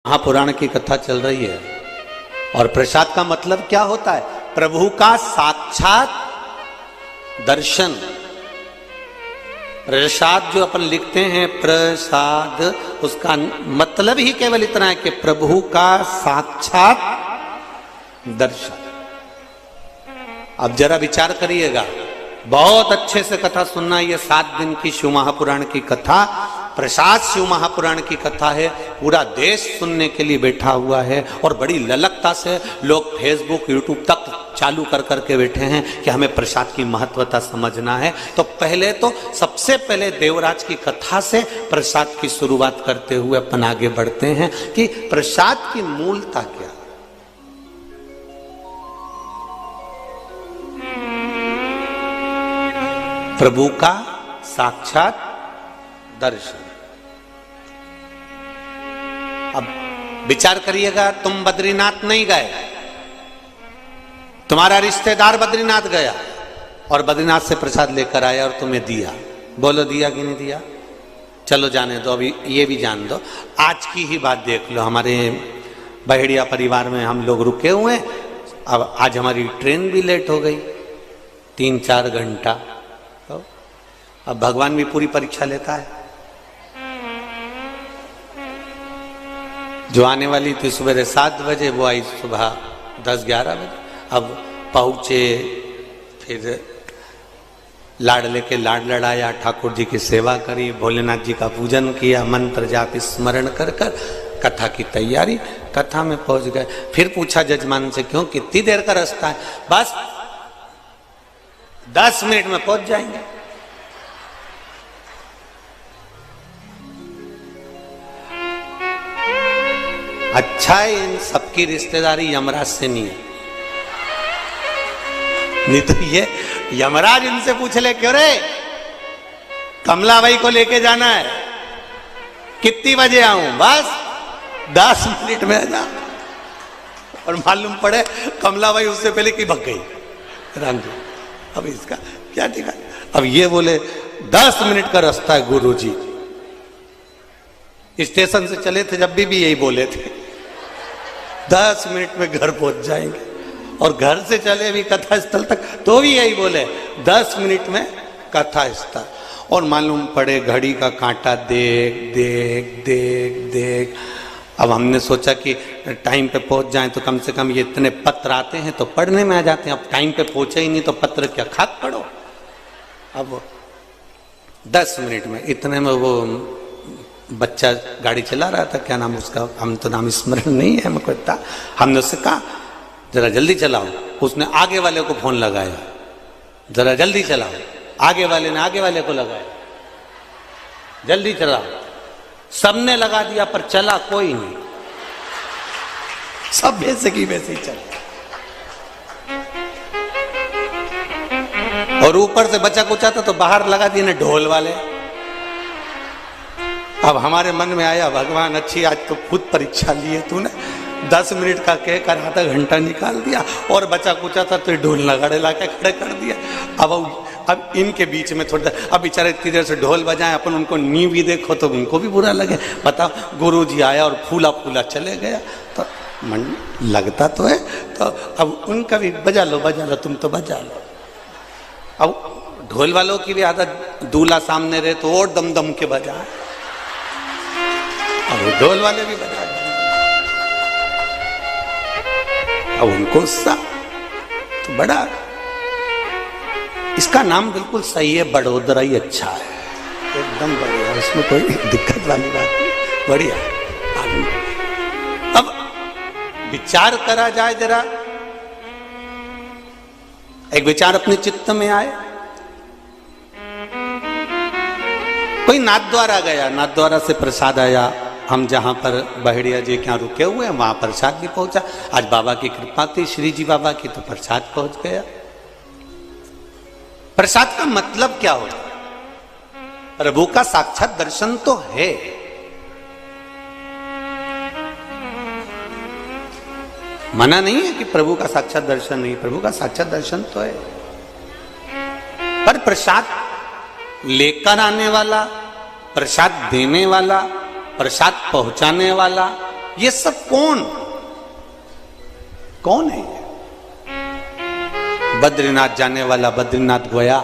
महापुराण की कथा चल रही है और प्रसाद का मतलब क्या होता है? प्रभु का साक्षात दर्शन। प्रसाद जो अपन लिखते हैं प्रसाद, उसका मतलब ही केवल इतना है कि प्रभु का साक्षात दर्शन। अब जरा विचार करिएगा, बहुत अच्छे से कथा सुनना। ये 7 दिन की शिव महापुराण की कथा, प्रसाद शिव महापुराण की कथा है। पूरा देश सुनने के लिए बैठा हुआ है और बड़ी ललकता से लोग फेसबुक यूट्यूब तक चालू कर करके बैठे हैं कि हमें प्रसाद की महत्वता समझना है। तो पहले तो सबसे पहले देवराज की कथा से प्रसाद की शुरुआत करते हुए अपन आगे बढ़ते हैं कि प्रसाद की मूलता क्या है। प्रभु का साक्षात दर्शन। अब विचार करिएगा, तुम बद्रीनाथ नहीं गए, तुम्हारा रिश्तेदार बद्रीनाथ गया और बद्रीनाथ से प्रसाद लेकर आया और तुम्हें दिया। बोलो दिया कि नहीं दिया? चलो जाने दो, अभी ये भी जान दो। आज की ही बात देख लो, हमारे बहेड़िया परिवार में हम लोग रुके हुए हैं। अब आज हमारी ट्रेन भी लेट हो गई 3-4 घंटा। तो अब भगवान भी पूरी परीक्षा लेता है। जो आने वाली थी सुबह 7 बजे, वो आई सुबह 10-11 बजे। अब पहुंचे, फिर लाड़ लेके लाड़ लड़ाया, ठाकुर जी की सेवा करी, भोलेनाथ जी का पूजन किया, मंत्र जाप स्मरण कर कर कथा की तैयारी। कथा में पहुंच गए, फिर पूछा जजमान से, क्यों कितनी देर का रास्ता है? बस 10 मिनट में पहुंच जाएंगे। अच्छा है इन सबकी रिश्तेदारी यमराज से नहीं है, नहीं तो ये यमराज इनसे पूछ ले, क्यों रे कमला भाई को लेके जाना है, कितनी बजे आऊं? बस 10 मिनट में आ जा। और मालूम पड़े कमला भाई उससे पहले की भग गई राम जी। अब इसका क्या ठिकाना? अब ये बोले 10 मिनट का रास्ता है गुरुजी। स्टेशन से चले थे जब भी यही बोले थे 10 मिनट में घर पहुंच जाएंगे। और घर से चले भी कथा स्थल तक तो भी यही बोले 10 मिनट में कथा स्थल। और मालूम पड़े घड़ी का कांटा देख देख देख देख। अब हमने सोचा कि टाइम पे पहुंच जाएं तो कम से कम ये इतने पत्र आते हैं तो पढ़ने में आ जाते हैं। अब टाइम पे पहुंचे ही नहीं तो पत्र क्या खाक पढ़ो। अब 10 मिनट में इतने में वो बच्चा गाड़ी चला रहा था, क्या नाम उसका, हम तो नाम स्मरण नहीं है हमको इतना। हमने उससे कहा जरा जल्दी चलाओ। उसने आगे वाले को फोन लगाया, जरा जल्दी चलाओ। आगे वाले ने आगे वाले को लगाया, जल्दी चलाओ। सबने लगा दिया पर चला कोई नहीं, सब वैसे की वैसे ही चला। और ऊपर से बचा कुचा था तो बाहर लगा दिए ने ढोल वाले। अब हमारे मन में आया, भगवान अच्छी आज तो खुद परीक्षा ली है तूने। 10 मिनट का कहकर आधा घंटा निकाल दिया और बचा कुचा था तो ढोल नगाड़े ला के खड़े कर दिया। अब इनके बीच में थोड़ी देर, अब बेचारे इतनी देर से ढोल बजाए, अपन उनको नींव भी देखो तो उनको भी बुरा लगे। बताओ, गुरु जी आया और फूला फूला चले गया तो मन लगता तो है। तो अब उनका भी बजा लो तुम तो बजा लो। अब ढोल वालों की भी आदत, दूल्हा सामने रहे तो और दम दम के बजाए, और ढोल वाले भी बजा। अब उनको सा तो बड़ा, इसका नाम बिल्कुल सही है, बड़ोदरा ही अच्छा है, एकदम बढ़िया, इसमें कोई दिक्कत वाली बात नहीं, बढ़िया। अब विचार करा जाए जरा, एक विचार अपने चित्त में आए। कोई नाथद्वारा गया, नाथद्वारा से प्रसाद आया। हम जहां पर बहेड़िया जी के यहाँ रुके हुए हैं वहां प्रसाद भी पहुंचा। आज बाबा की कृपा थी, श्री जी बाबा की, तो प्रसाद पहुंच गया। प्रसाद का मतलब क्या होता है? प्रभु का साक्षात दर्शन तो है। मना नहीं है कि प्रभु का साक्षात दर्शन नहीं, प्रभु का साक्षात दर्शन तो है, पर प्रसाद लेकर आने वाला, प्रसाद देने वाला, प्रसाद पहुंचाने वाला, ये सब कौन है? बद्रीनाथ जाने वाला बद्रीनाथ गया,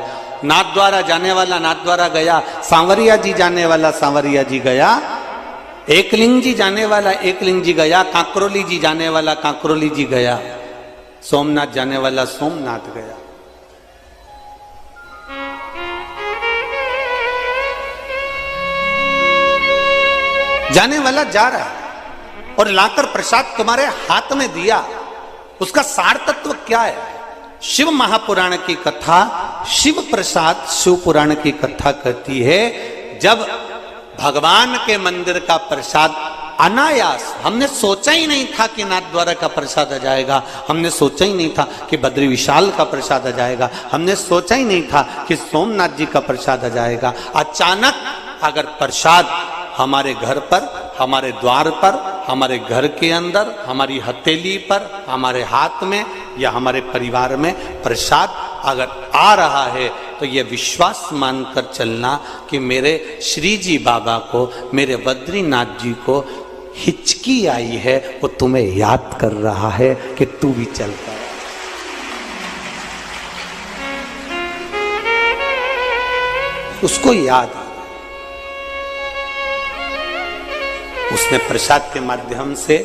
नाथ द्वारा जाने वाला नाथ द्वारा गया, सांवरिया जी जाने वाला सांवरिया जी गया, एकलिंग जी जाने वाला एकलिंग जी गया, कांकरोली जी जाने वाला कांकरोली जी गया, सोमनाथ जाने वाला सोमनाथ गया। जाने वाला जा रहा है और लाकर प्रसाद तुम्हारे हाथ में दिया, उसका सार तत्व क्या है? शिव महापुराण की कथा, शिव प्रसाद शिव पुराण की कथा कहती है, जब भगवान के मंदिर का प्रसाद अनायास, हमने सोचा ही नहीं था कि नाथ द्वारा का प्रसाद आ जाएगा, हमने सोचा ही नहीं था कि बद्री विशाल का प्रसाद आ जाएगा, हमने सोचा ही नहीं था कि सोमनाथ जी का प्रसाद आ जाएगा। अचानक अगर प्रसाद हमारे घर पर, हमारे द्वार पर, हमारे घर के अंदर, हमारी हथेली पर, हमारे हाथ में या हमारे परिवार में प्रसाद अगर आ रहा है, तो यह विश्वास मानकर चलना कि मेरे श्री जी बाबा को, मेरे बद्रीनाथ जी को हिचकी आई है, वो तुम्हें याद कर रहा है कि तू भी चल कर। उसको याद, उसने प्रसाद के माध्यम से,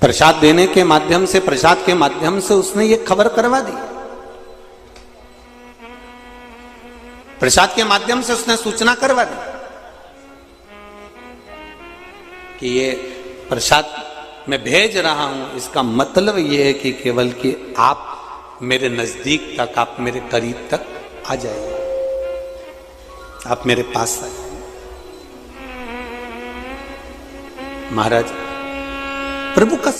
प्रसाद देने के माध्यम से, प्रसाद के माध्यम से उसने ये खबर करवा दी, प्रसाद के माध्यम से उसने सूचना करवा दी कि ये प्रसाद मैं भेज रहा हूं, इसका मतलब ये है कि केवल कि आप मेरे नजदीक तक, आप मेरे करीब तक आ जाइए, आप मेरे पास आ जाइए। महाराज, प्रभु का